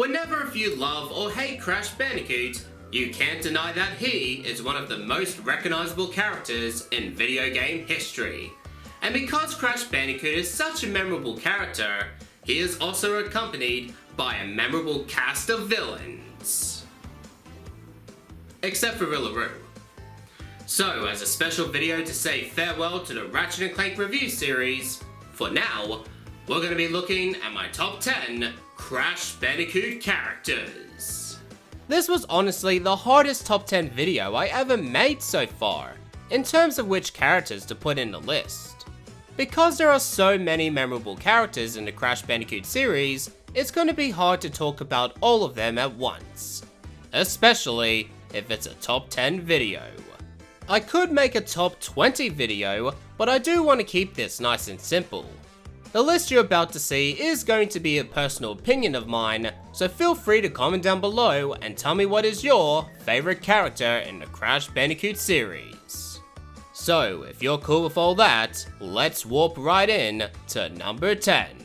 Whenever if you love or hate Crash Bandicoot, you can't deny that he is one of the most recognizable characters in video game history. And because Crash Bandicoot is such a memorable character, he is also accompanied by a memorable cast of villains. Except for Rillaroo. So, as a special video to say farewell to the Ratchet & Clank Review Series, for now, we're going to be looking at my top 10 Crash Bandicoot characters. This was honestly the hardest top 10 video I ever made so far, in terms of which characters to put in the list. Because there are so many memorable characters in the Crash Bandicoot series, it's going to be hard to talk about all of them at once. Especially if it's a top 10 video. I could make a top 20 video, but I do want to keep this nice and simple. The list you're about to see is going to be a personal opinion of mine, so feel free to comment down below and tell me what is your favorite character in the Crash Bandicoot series. So, if you're cool with all that, let's warp right in to number 10.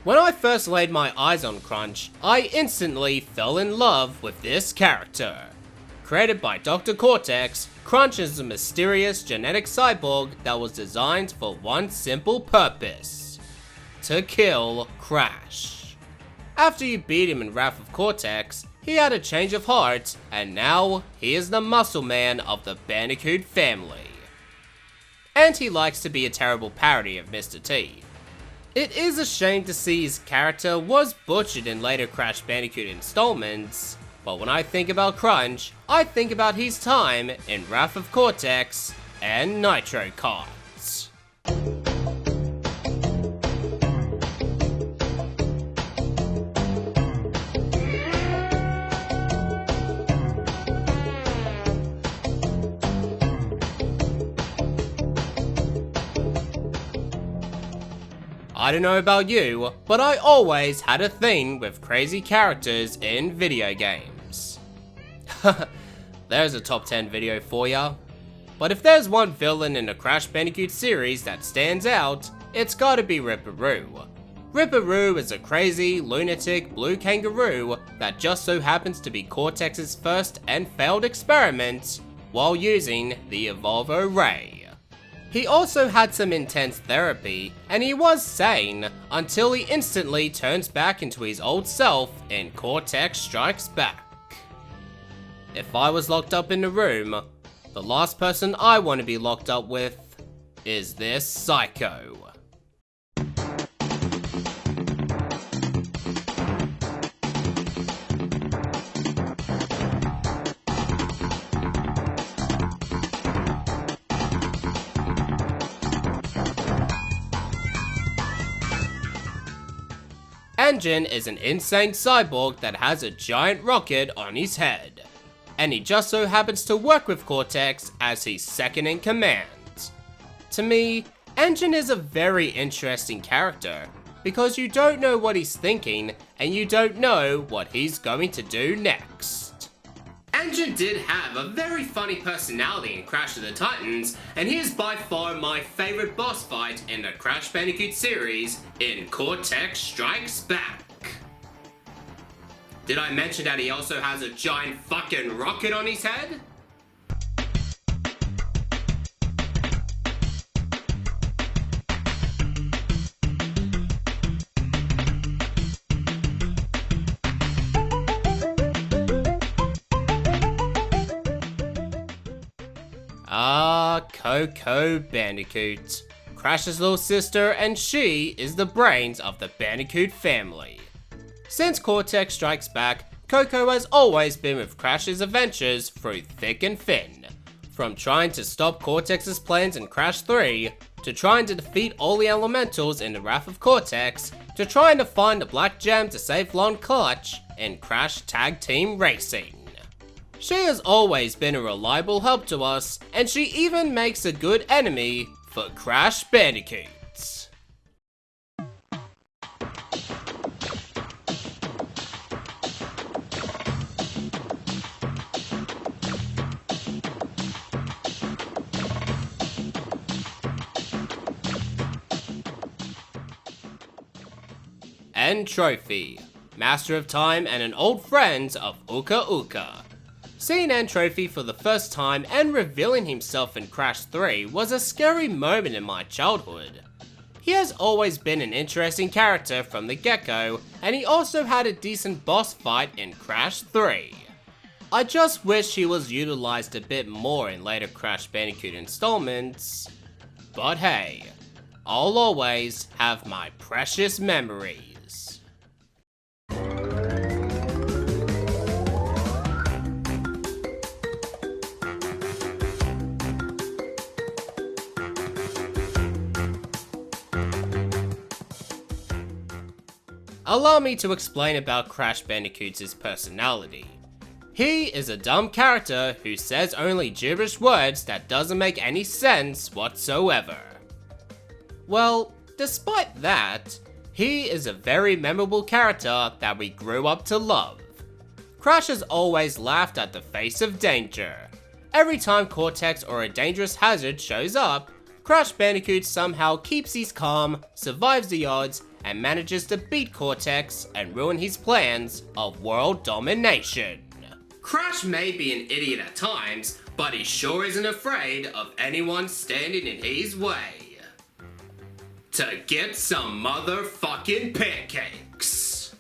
When I first laid my eyes on Crunch, I instantly fell in love with this character. Created by Dr. Cortex, Crunch is a mysterious genetic cyborg that was designed for one simple purpose: to kill Crash. After you beat him in Wrath of Cortex, he had a change of heart, and now he is the muscle man of the Bandicoot family. And he likes to be a terrible parody of Mr. T. It is a shame to see his character was butchered in later Crash Bandicoot installments, but when I think about Crunch, I think about his time in Wrath of Cortex and Nitro Cards. I don't know about you, but I always had a thing with crazy characters in video games. There's a top 10 video for ya. But if there's one villain in the Crash Bandicoot series that stands out, it's gotta be Ripperoo. Ripperoo is a crazy, lunatic blue kangaroo that just so happens to be Cortex's first and failed experiment while using the Evolvo Ray. He also had some intense therapy, and he was sane, until he instantly turns back into his old self in Cortex Strikes Back. If I was locked up in the room, the last person I want to be locked up with is this psycho. N. is an insane cyborg that has a giant rocket on his head, and he just so happens to work with Cortex as his second in command. To me, N. is a very interesting character, because you don't know what he's thinking, and you don't know what he's going to do next. N. did have a very funny personality in Crash of the Titans, and he is by far my favorite boss fight in the Crash Bandicoot series in Cortex Strikes Back. Did I mention that he also has a giant fucking rocket on his head? Coco Bandicoot. Crash's little sister, and she is the brains of the Bandicoot family. Since Cortex Strikes Back, Coco has always been with Crash's adventures through thick and thin. From trying to stop Cortex's plans in Crash 3, to trying to defeat all the elementals in the Wrath of Cortex, to trying to find the Black Gem to save Lon Clutch in Crash Tag Team Racing. She has always been a reliable help to us, and she even makes a good enemy for Crash Bandicoot. N-Trophy, Master of Time and an old friend of Uka Uka. Seeing N-Trophy for the first time and revealing himself in Crash 3 was a scary moment in my childhood. He has always been an interesting character from the get-go, and he also had a decent boss fight in Crash 3. I just wish he was utilized a bit more in later Crash Bandicoot installments, but hey, I'll always have my precious memories. Allow me to explain about Crash Bandicoot's personality. He is a dumb character who says only gibberish words that doesn't make any sense whatsoever. Well, despite that, he is a very memorable character that we grew up to love. Crash has always laughed at the face of danger. Every time Cortex or a dangerous hazard shows up, Crash Bandicoot somehow keeps his calm, survives the odds, and manages to beat Cortex and ruin his plans of world domination. Crash may be an idiot at times, but he sure isn't afraid of anyone standing in his way. To get some motherfucking pancakes.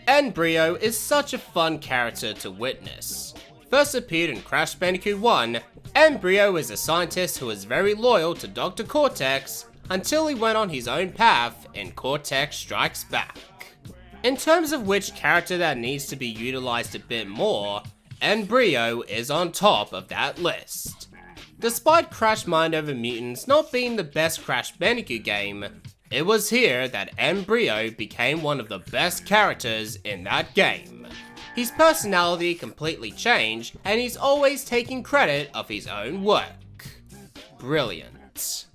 n-brio is such a fun character to witness. First appeared in Crash Bandicoot 1, n-brio is a scientist who is very loyal to Dr. Cortex until he went on his own path in Cortex Strikes Back. In terms of which character that needs to be utilized a bit more, n-brio is on top of that list. Despite Crash Mind Over Mutants not being the best Crash Bandicoot game, it was here that n-brio became one of the best characters in that game. His personality completely changed, and he's always taking credit of his own work. Brilliant.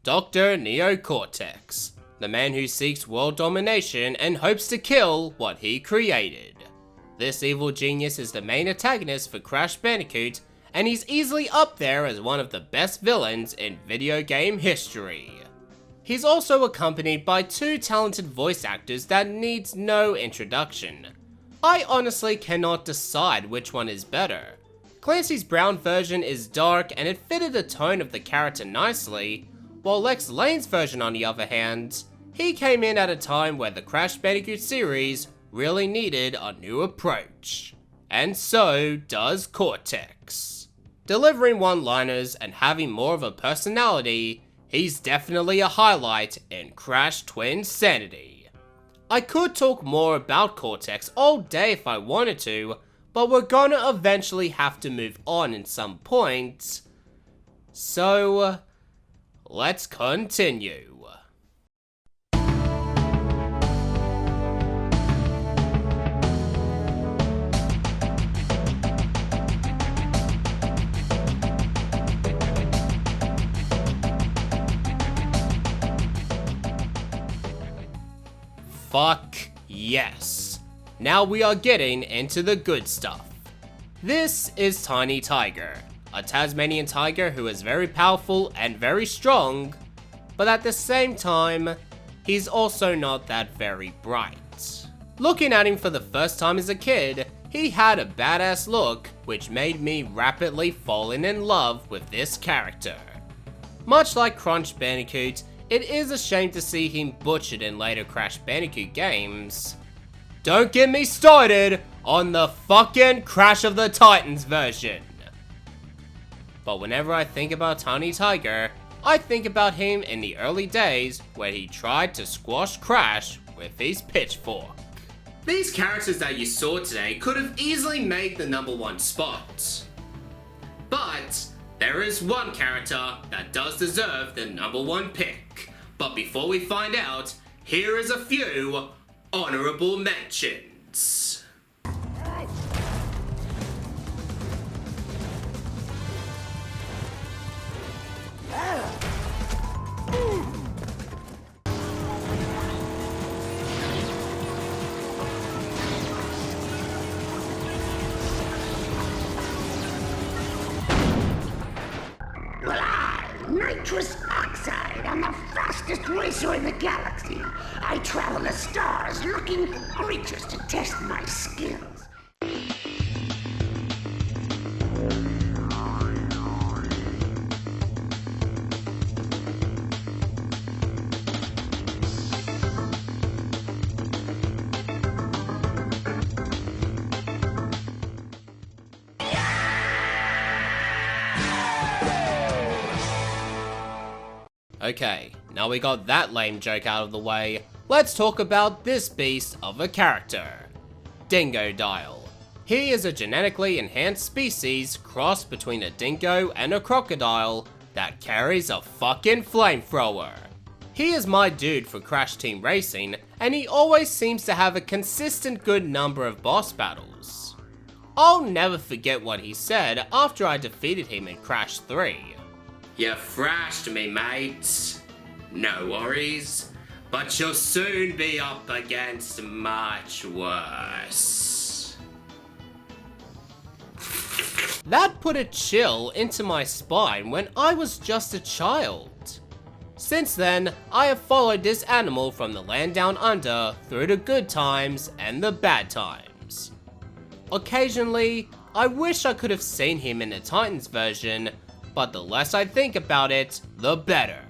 Dr. Neo Cortex, the man who seeks world domination and hopes to kill what he created. This evil genius is the main antagonist for Crash Bandicoot, and he's easily up there as one of the best villains in video game history. He's also accompanied by two talented voice actors that needs no introduction. I honestly cannot decide which one is better. Clancy's brown version is dark and it fitted the tone of the character nicely, while Lex Lane's version on the other hand, he came in at a time where the Crash Bandicoot series really needed a new approach. And so does Cortex. Delivering one-liners and having more of a personality, he's definitely a highlight in Crash Twin Sanity. I could talk more about Cortex all day if I wanted to, but we're gonna eventually have to move on in some point. So, let's continue. Fuck yes. Now we are getting into the good stuff. This is Tiny Tiger, a Tasmanian tiger who is very powerful and very strong, but at the same time, he's also not that very bright. Looking at him for the first time as a kid, he had a badass look, which made me rapidly falling in love with this character. Much like Crash Bandicoot, it is a shame to see him butchered in later Crash Bandicoot games. Don't get me started on the fucking Crash of the Titans version. But whenever I think about Tiny Tiger, I think about him in the early days where he tried to squash Crash with his pitchfork. These characters that you saw today could have easily made the #1 spot. But there is one character that does deserve the #1 pick, But before we find out, here is a few honorable mentions. Nitrous Oxide, I'm the fastest racer in the galaxy. I travel the stars looking for creatures to test my skills. Okay, now we got that lame joke out of the way, let's talk about this beast of a character. Dingodile. He is a genetically enhanced species crossed between a dingo and a crocodile that carries a fucking flamethrower. He is my dude for Crash Team Racing, and he always seems to have a consistent good number of boss battles. I'll never forget what he said after I defeated him in Crash 3. You thrashed me, mate. No worries, but you'll soon be up against much worse. That put a chill into my spine when I was just a child. Since then, I have followed this animal from the land down under through the good times and the bad times. Occasionally, I wish I could have seen him in the Titans version, but the less I think about it, the better.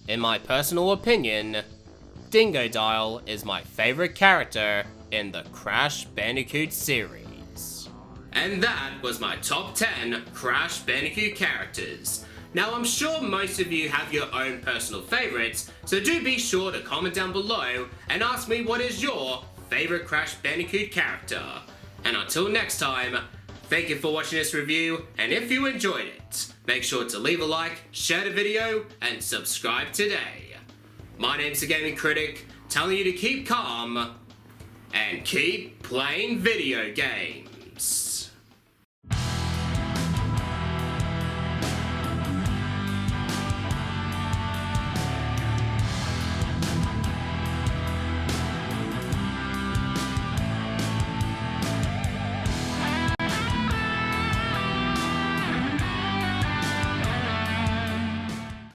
In my personal opinion, Dingodile is my favorite character in the Crash Bandicoot series. And that was my top 10 Crash Bandicoot characters. Now I'm sure most of you have your own personal favorites, so do be sure to comment down below and ask me what is your favorite Crash Bandicoot character. And until next time, thank you for watching this review, and if you enjoyed it, make sure to leave a like, share the video, and subscribe today. My name's the Gaming Critic, telling you to keep calm and keep playing video games.